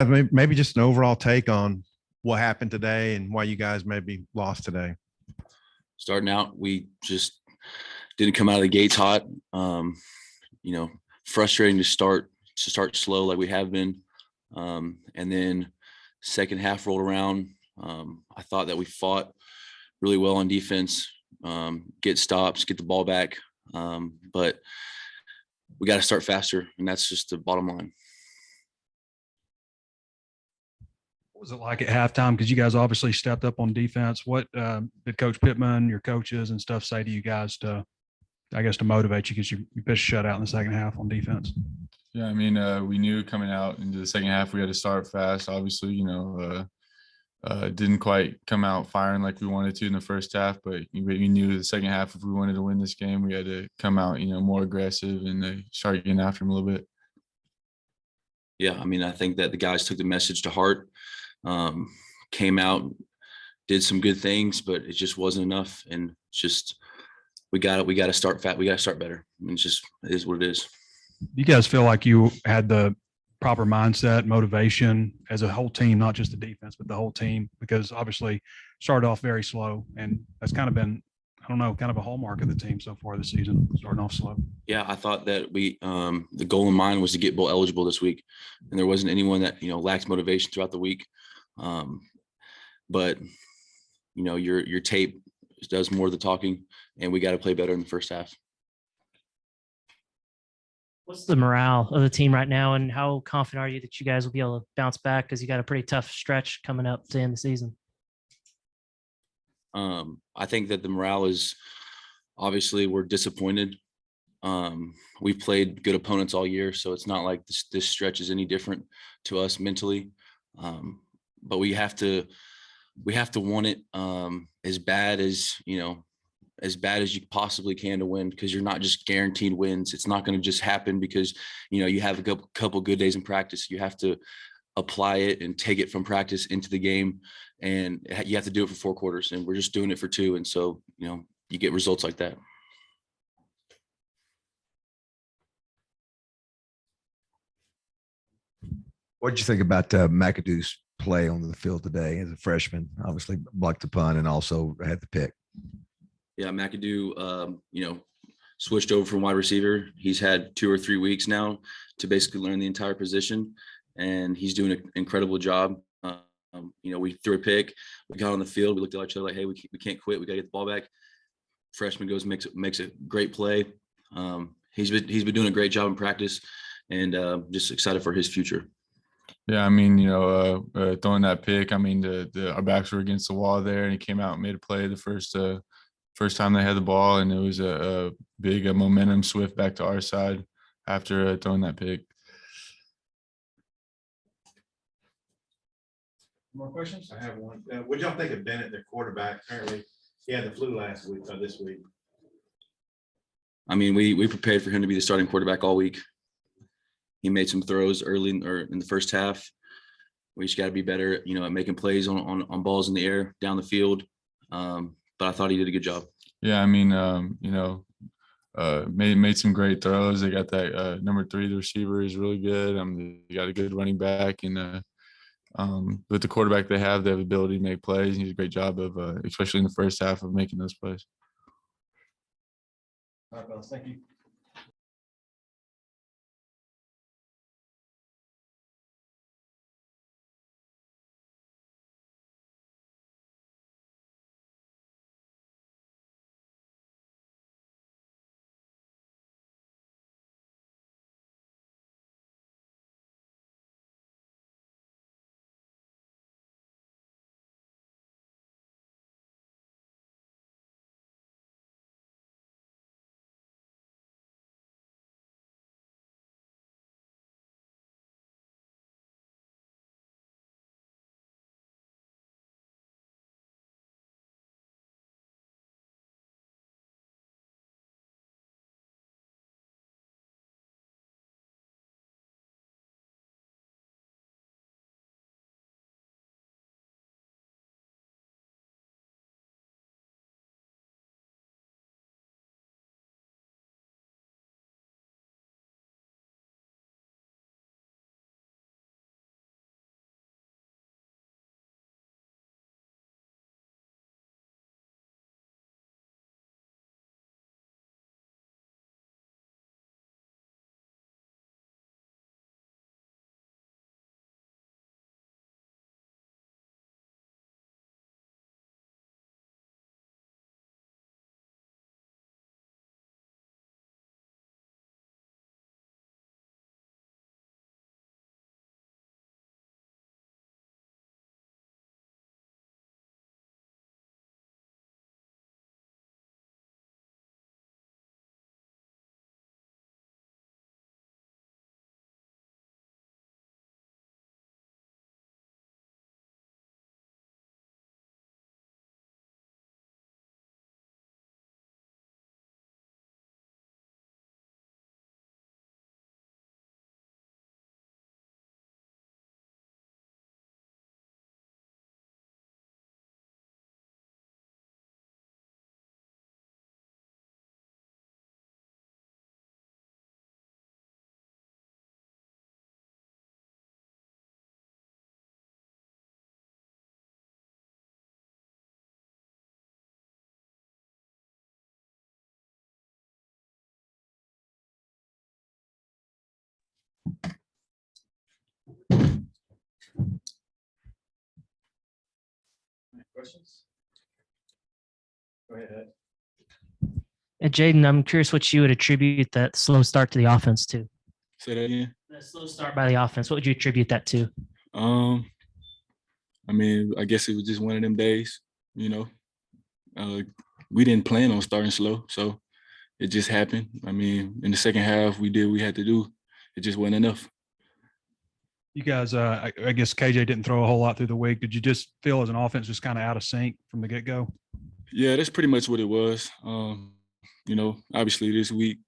Maybe just an overall take on what happened today and why you guys maybe lost today. Starting out, we just didn't come out of the gates hot. You know, frustrating to start slow like we have been. And then second half rolled around. I thought that we fought really well on defense, get stops, get the ball back. But we got to start faster, and that's just the bottom line. What was it like at halftime? Because you guys obviously stepped up on defense. What did Coach Pittman, your coaches and stuff say to you guys to, I guess, to motivate you because you pitched shutout in the second half on defense? Yeah, I mean, we knew coming out into the second half we had to start fast. Obviously, didn't quite come out firing like we wanted to in the first half, but we knew the second half if we wanted to win this game, we had to come out, more aggressive and start getting after them a little bit. Yeah, I mean, I think that the guys took the message to heart, came out, did some good things, but it just wasn't enough. And it's just we got to start fat. We got to start better. I mean, it is what it is. You guys feel like you had the proper mindset, motivation as a whole team, not just the defense, but the whole team, because obviously started off very slow, and that's kind of been, I don't know, kind of a hallmark of the team so far this season, starting off slow. Yeah, I thought that the goal in mind was to get bowl eligible this week, and there wasn't anyone that lacked motivation throughout the week. But your tape does more of the talking, and we got to play better in the first half. What's the morale of the team right now, and how confident are you that you guys will be able to bounce back because you got a pretty tough stretch coming up to end the season? I think that the morale is obviously we're disappointed. We've played good opponents all year, so it's not like this stretch is any different to us mentally. But we have to want it as bad as you possibly can to win, because you're not just guaranteed wins. It's not going to just happen because you have a couple good days in practice. You have to apply it and take it from practice into the game, and you have to do it for 4 quarters, and we're just doing it for 2. And so you get results like that. What did you think about McAdoo's play on the field today as a freshman? Obviously blocked the punt and also had the pick. Yeah, McAdoo, switched over from wide receiver. He's had 2 or 3 weeks now to basically learn the entire position, and he's doing an incredible job. We threw a pick. We got on the field. We looked at each other like, hey, we can't quit. We got to get the ball back. Freshman goes, makes a great play. He's been doing a great job in practice, and just excited for his future. Yeah, I mean, throwing that pick, I mean, our backs were against the wall there, and he came out and made a play the first time they had the ball, and it was a big momentum swift back to our side after throwing that pick. More questions? I have one. What y'all think of Bennett, the quarterback? Apparently, he had the flu last week or this week. I mean, we prepared for him to be the starting quarterback all week. He made some throws early in the first half. We just got to be better, at making plays on balls in the air down the field. But I thought he did a good job. Yeah, I mean, made some great throws. They got that number 3, the receiver is really good. They got a good running back, and with the quarterback they have the ability to make plays. He did a great job of, especially in the first half, of making those plays. All right, fellas, thank you. Questions? Go ahead, Ed. And Jadon, I'm curious what you would attribute that slow start to the offense to. Say that again. The slow start by the offense. What would you attribute that to? I mean, I guess it was just one of them days, you know. We didn't plan on starting slow, so it just happened. I mean, in the second half, we did what we had to do. It just wasn't enough. You guys, I guess KJ didn't throw a whole lot through the week. Did you just feel as an offense just kind of out of sync from the get-go? Yeah, that's pretty much what it was. You know, obviously this week,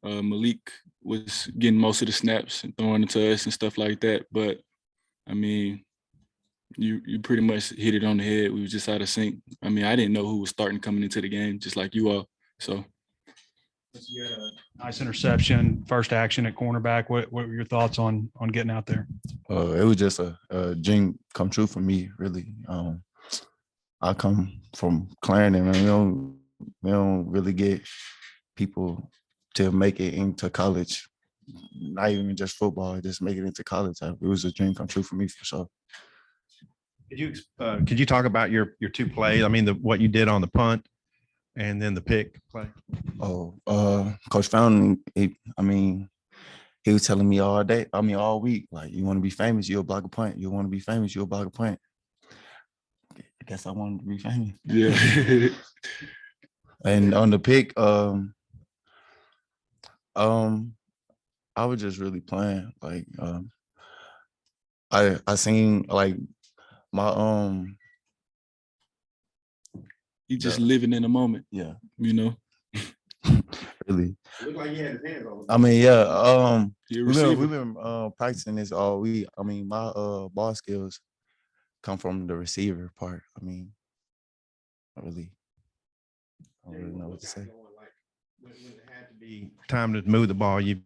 Malik was getting most of the snaps and throwing it to us and stuff like that. But I mean, you pretty much hit it on the head. We were just out of sync. I mean, I didn't know who was starting coming into the game, just like you all. So You had a nice interception, first action at cornerback. What were your thoughts on getting out there? It was just a dream come true for me, really. I come from Clarendon, and we don't really get people to make it into college. Not even just football, just make it into college. It was a dream come true for me for sure. Could you talk about your two plays? I mean, what you did on the punt and then the pick play. Coach Fountain, he was telling me all week, like, you want to be famous, you'll block a punt. You want to be famous, you'll block a punt. I guess I wanted to be famous. yeah. And on the pick, I was just really playing. Like, I seen like my You just living in the moment, yeah, you know. really. Looked like you had his hands on. I mean, yeah. You're a We've receiver. been practicing this all week. I mean, my ball skills come from the receiver part. I mean, I don't really know what to say. When it had to be. Time to move the ball. You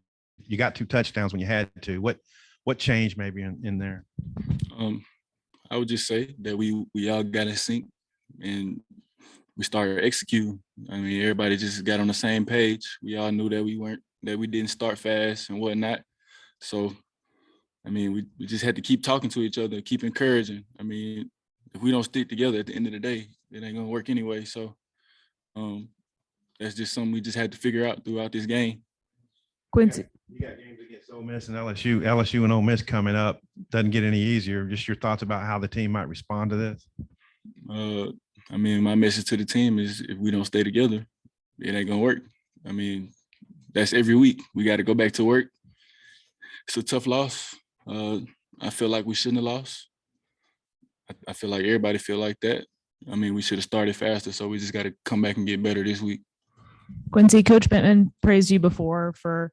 got 2 touchdowns when you had to. What changed maybe in there? I would just say that we all got in sync and we started executing. I mean, everybody just got on the same page. We all knew that we didn't start fast and whatnot. So, I mean, we just had to keep talking to each other, keep encouraging. I mean, if we don't stick together at the end of the day, it ain't gonna work anyway. So, that's just something we just had to figure out throughout this game. Quincey. You got games against Ole Miss and LSU and Ole Miss coming up. Doesn't get any easier. Just your thoughts about how the team might respond to this. I mean, my message to the team is if we don't stay together, it ain't gonna work. I mean, that's every week. We got to go back to work. It's a tough loss. I feel like we shouldn't have lost. I feel like everybody feel like that. I mean, we should have started faster, so we just got to come back and get better this week. Quincey, Coach Pittman praised you before for,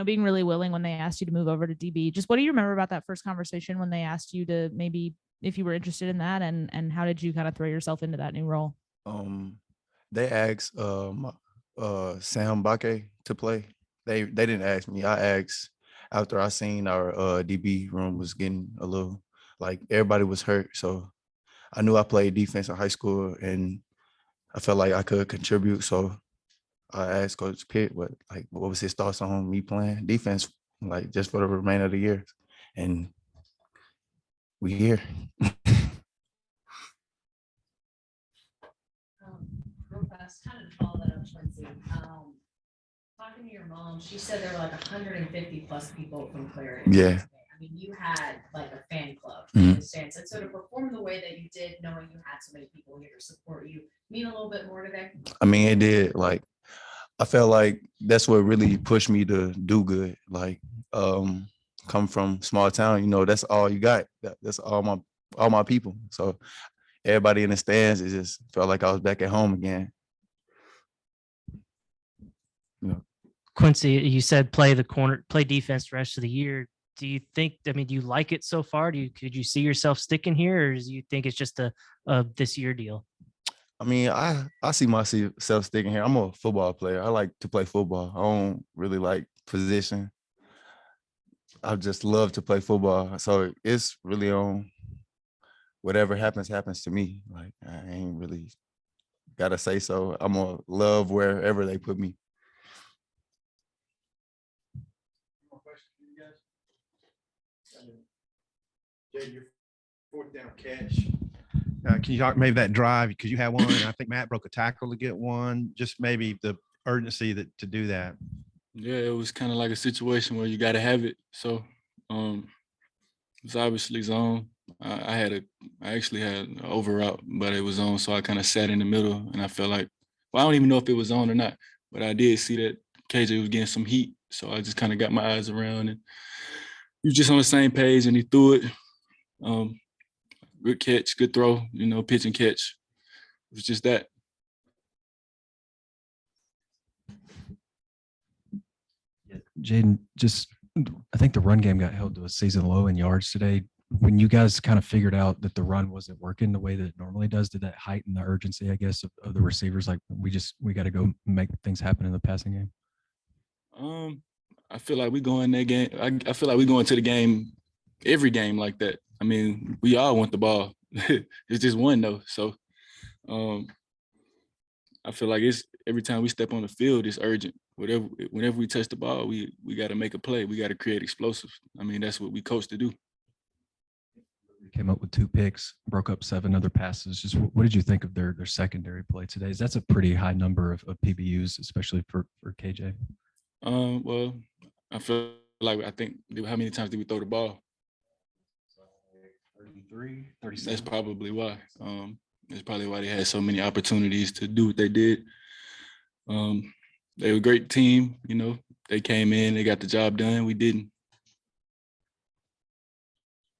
being really willing when they asked you to move over to DB. Just what do you remember about that first conversation when they asked you to maybe if you were interested in that, and how did you kind of throw yourself into that new role? They asked Sam Bakke to play. They didn't ask me. I asked after I seen our DB room was getting a little, like, everybody was hurt. So I knew I played defense in high school and I felt like I could contribute. So I asked Coach Pitt what was his thoughts on me playing defense, like, just for the remainder of the year. And we here. Real fast, kind of follow that up, Quincey. Talking to your mom, she said there were like 150 plus people from Clarendon. Yeah. I mean, you had like a fan club Mhm. in the stands. And so to perform the way that you did, knowing you had so many people here to support you, mean a little bit more today? I mean, it did. Like, I felt like that's what really pushed me to do good. Like, come from small town, that's all you got. That's all my people. So everybody in the stands, it just felt like I was back at home again. Quincey, you said play defense the rest of the year. Do you you like it so far? Could you see yourself sticking here, or do you think it's just a this year deal? I mean, I see myself sticking here. I'm a football player. I like to play football. I don't really like position. I just love to play football. So it's really on whatever happens to me. Like, I ain't really gotta say so. I'm gonna love wherever they put me. Jay, your fourth down catch. Can you talk maybe that drive, because you had one, and I think Matt broke a tackle to get one, just maybe the urgency to do that. Yeah, it was kind of like a situation where you got to have it. So it's obviously zone. I actually had an over route, but it was on. So I kind of sat in the middle, and I felt like, well, I don't even know if it was on or not, but I did see that KJ was getting some heat. So I just kind of got my eyes around, and he was just on the same page, and he threw it. Good catch, good throw, pitch and catch. It was just that. Jadon, I think the run game got held to a season low in yards today. When you guys kind of figured out that the run wasn't working the way that it normally does, did that heighten the urgency, I guess, of the receivers? Like we got to go make things happen in the passing game. I feel like we go in that game. I feel like we go into the game, every game like that. I mean, we all want the ball. It's just one though. So I feel like it's every time we step on the field, it's urgent. Whenever we touch the ball, we got to make a play. We got to create explosives. I mean, that's what we coach to do. Came up with 2 picks, broke up 7 other passes. Just what did you think of their secondary play today? That's a pretty high number of PBUs, especially for KJ. Well, I feel like how many times did we throw the ball? 33, 36. That's probably why. That's probably why they had so many opportunities to do what they did. They were a great team, They came in, they got the job done. We didn't.